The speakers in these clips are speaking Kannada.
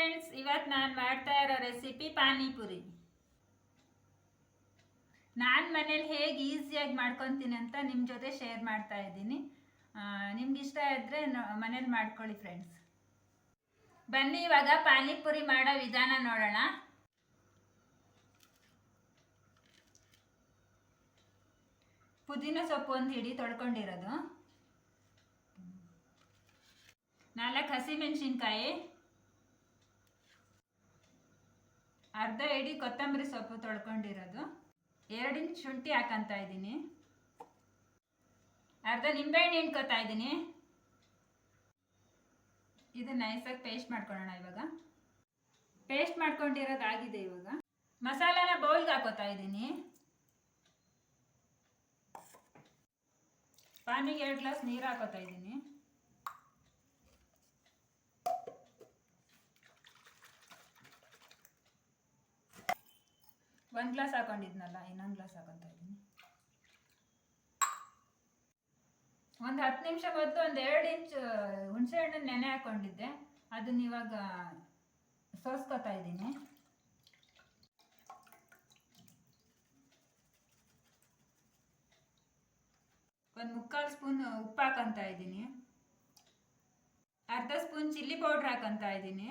ಫ್ರೆಂಡ್ಸ್, ಇವತ್ತು ನಾನು ಮಾಡ್ತಾ ಇರೋ ರೆಸಿಪಿ ಪಾನಿಪುರಿ. ನಾನು ಮನೇಲಿ ಹೇಗೆ ಈಸಿಯಾಗಿ ಮಾಡ್ಕೊತೀನಿ ಅಂತ ನಿಮ್ಮ ಜೊತೆ ಶೇರ್ ಮಾಡ್ತಾ ಇದ್ದೀನಿ. ನಿಮ್ಗೆ ಇಷ್ಟ ಇದ್ದರೆ ಮನೇಲಿ ಮಾಡ್ಕೊಳ್ಳಿ ಫ್ರೆಂಡ್ಸ್. ಬನ್ನಿ ಇವಾಗ ಪಾನಿಪುರಿ ಮಾಡೋ ವಿಧಾನ ನೋಡೋಣ. ಪುದೀನ ಸೊಪ್ಪು ಒಂದು ಹಿಡಿ ತೊಳ್ಕೊಂಡಿರೋದು, 4 ಹಸಿಮೆಣಸಿನ್ಕಾಯಿ, ಅರ್ಧ ಹಿಡಿ ಕೊತ್ತಂಬರಿ ಸೊಪ್ಪು ತೊಳ್ಕೊಂಡಿರೋದು, 2 ಇಂಚ್ ಶುಂಠಿ ಹಾಕಂತ ಇದ್ದೀನಿ, ಅರ್ಧ ನಿಂಬೆಹಣ್ಣು ಹಿಂಡ್ಕೊತಾ ಇದ್ದೀನಿ. ಇದು ನೈಸಾಗಿ ಪೇಸ್ಟ್ ಮಾಡ್ಕೊಳ್ಳೋಣ. ಇವಾಗ ಪೇಸ್ಟ್ ಮಾಡ್ಕೊಂಡಿರೋದಾಗಿದೆ. ಇವಾಗ ಮಸಾಲಾನ ಬೌಲ್ಗೆ ಹಾಕೋತಾ ಇದ್ದೀನಿ. ಪಾನಿಗೆ 2 ಗ್ಲಾಸ್ ನೀರು ಹಾಕೋತಾ ಇದ್ದೀನಿ. ಒಂದು ಗ್ಲಾಸ್ ಹಾಕೊಂಡಿದ್ನಲ್ಲ, ಇನ್ನೊಂದು ಗ್ಲಾಸ್ ಹಾಕೊತಾ ಇದ್ದೀನಿ. ಒಂದು 10 ನಿಮಿಷ ಮೊದಲು ಒಂದು 2 ಇಂಚ್ ಹುಣಸೆ ಹಣ್ಣನ್ನು ನೆನೆ ಹಾಕೊಂಡಿದ್ದೆ, ಅದನ್ನ ಇವಾಗ ಸೋಸ್ಕೊತಾ ಇದ್ದೀನಿ. ಒಂದು 3/4 ಸ್ಪೂನ್ ಉಪ್ಪು ಹಾಕೊಂತ ಇದ್ದೀನಿ, ಅರ್ಧ ಸ್ಪೂನ್ ಚಿಲ್ಲಿ ಪೌಡ್ರ್ ಹಾಕೊಂತ ಇದ್ದೀನಿ,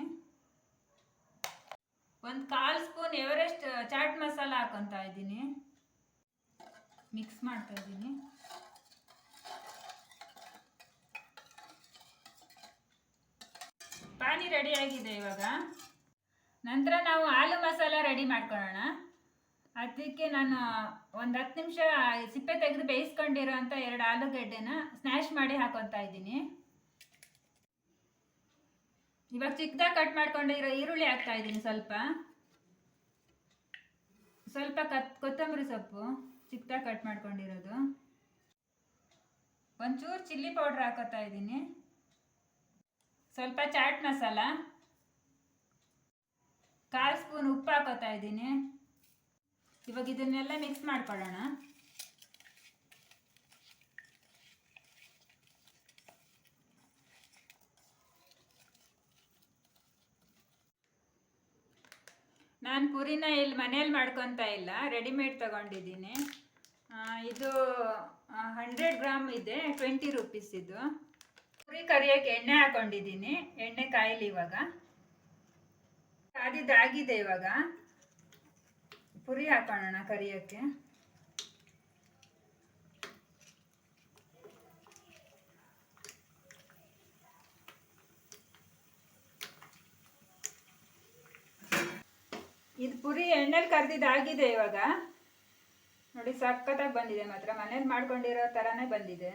1/4 ಸ್ಪೂನ್ ಎವರೆಸ್ಟ್ ಚಾಟ್ ಮಸಾಲ ಹಾಕೊಂತ ಇದ್ದೀನಿ. ಮಿಕ್ಸ್ ಮಾಡ್ತಾ ಇದ್ದೀನಿ. ಪಾನಿ ರೆಡಿ ಆಗಿದೆ. ಇವಾಗ ನಂತರ ನಾವು ಆಲೂ ಮಸಾಲ ರೆಡಿ ಮಾಡ್ಕೊಳ್ಳೋಣ. ಅದಕ್ಕೆ ನಾನು ಒಂದು 10 ನಿಮಿಷ ಸಿಪ್ಪೆ ತೆಗೆದು ಬೇಯಿಸ್ಕೊಂಡಿರೋ ಅಂಥ 2 ಆಲೂಗಡ್ಡೆನ ಸ್ನ್ಯಾಶ್ ಮಾಡಿ ಹಾಕೊತಾ ಇದ್ದೀನಿ. ಇವಾಗ ಚಿಕ್ಕದಾಗಿ ಕಟ್ ಮಾಡ್ಕೊಂಡಿರೋ ಈರುಳ್ಳಿ ಹಾಕ್ತಾ ಇದ್ದೀನಿ. ಸ್ವಲ್ಪ ಕೊತ್ತಂಬರಿ ಸೊಪ್ಪು ಚಿಕ್ಕದಾಗಿ ಕಟ್ ಮಾಡ್ಕೊಂಡಿರೋದು, ಒಂಚೂರು ಚಿಲ್ಲಿ ಪೌಡ್ರ್ ಹಾಕೋತಾ ಇದ್ದೀನಿ, ಸ್ವಲ್ಪ ಚಾಟ್ ಮಸಾಲ, 1/4 ಸ್ಪೂನ್ ಉಪ್ಪು ಹಾಕೋತಾ ಇದ್ದೀನಿ. ಇವಾಗ ಇದನ್ನೆಲ್ಲ ಮಿಕ್ಸ್ ಮಾಡ್ಕೊಳ್ಳೋಣ. ನಾನು ಪುರಿನ ಇಲ್ಲಿ ಮನೇಲಿ ಮಾಡ್ಕೊತಾ ಇಲ್ಲ, ರೆಡಿಮೇಡ್ ತಗೊಂಡಿದ್ದೀನಿ. ಇದು 100 ಗ್ರಾಮ್ ಇದೆ, 20 ರುಪೀಸ್. ಇದು ಪುರಿ ಕರಿಯೋಕ್ಕೆ ಎಣ್ಣೆ ಹಾಕೊಂಡಿದ್ದೀನಿ. ಎಣ್ಣೆ ಕಾಯಿಲಿ. ಇವಾಗ ಕಾದಿದ್ದಾಗಿದೆ. ಇವಾಗ ಪುರಿ ಹಾಕೋಣ ಕರಿಯೋಕ್ಕೆ. ಇದು ಪುರಿ ಎಣ್ಣೆಲಿ ಕರ್ದಿದ್ದಾಗಿದೆ. ಇವಾಗ ನೋಡಿ, ಸಖತ್ತಾಗಿ ಬಂದಿದೆ. ಮಾತ್ರ ಮನೇಲಿ ಮಾಡ್ಕೊಂಡಿರೋ ಥರನೇ ಬಂದಿದೆ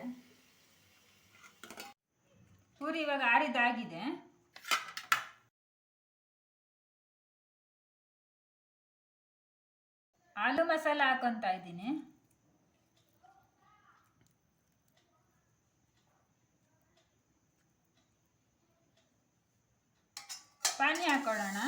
ಪುರಿ. ಇವಾಗ ಆರಿದ್ದಾಗಿದೆ. ಆಲೂ ಮಸಾಲ ಹಾಕೊತಾ ಇದ್ದೀನಿ. ಪಾನಿ ಹಾಕೊಳ್ಳೋಣ.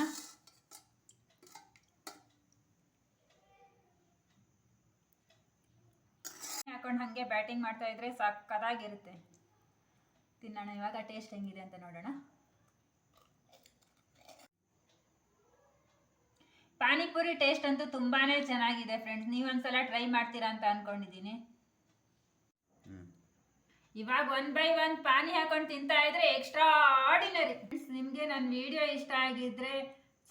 ಹಾಕೊಂಡು ಹಾಗೆ ಬ್ಯಾಟಿಂಗ್ ಮಾಡ್ತಾ ಇದ್ರೆ ಸಕ್ಕತ್ತಾಗಿರುತ್ತೆ. ತಿನ್ನೋಣ ಇವಾಗ. ಟೇಸ್ಟ್ ಹೆಂಗಿದೆ ಅಂತ ನೋಡೋಣ. ಪಾನಿಪುರಿ ಟೇಸ್ಟ್ ಅಂತೂ ತುಂಬಾ ಚೆನ್ನಾಗಿದೆ ಫ್ರೆಂಡ್ಸ್. ನೀವೊಂದ್ಸಲ ಟ್ರೈ ಮಾಡ್ತೀರಾ ಅಂತ ಅಂದ್ಕೊಂಡಿದ್ದೀನಿ. ಇವಾಗ 1 by 1 ಪಾನಿ ಹಾಕೊಂಡು ತಿಂತಾ ಇದ್ರೆ ಎಕ್ಸ್ಟ್ರಾ ಆರ್ಡಿನರಿ. ನಿಮಗೆ ನನ್ನ ವಿಡಿಯೋ ಇಷ್ಟ ಆಗಿದ್ರೆ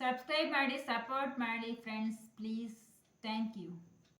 ಸಬ್ಸ್ಕ್ರೈಬ್ ಮಾಡಿ, ಸಪೋರ್ಟ್ ಮಾಡಿ ಫ್ರೆಂಡ್ಸ್, ಪ್ಲೀಸ್. Thank you.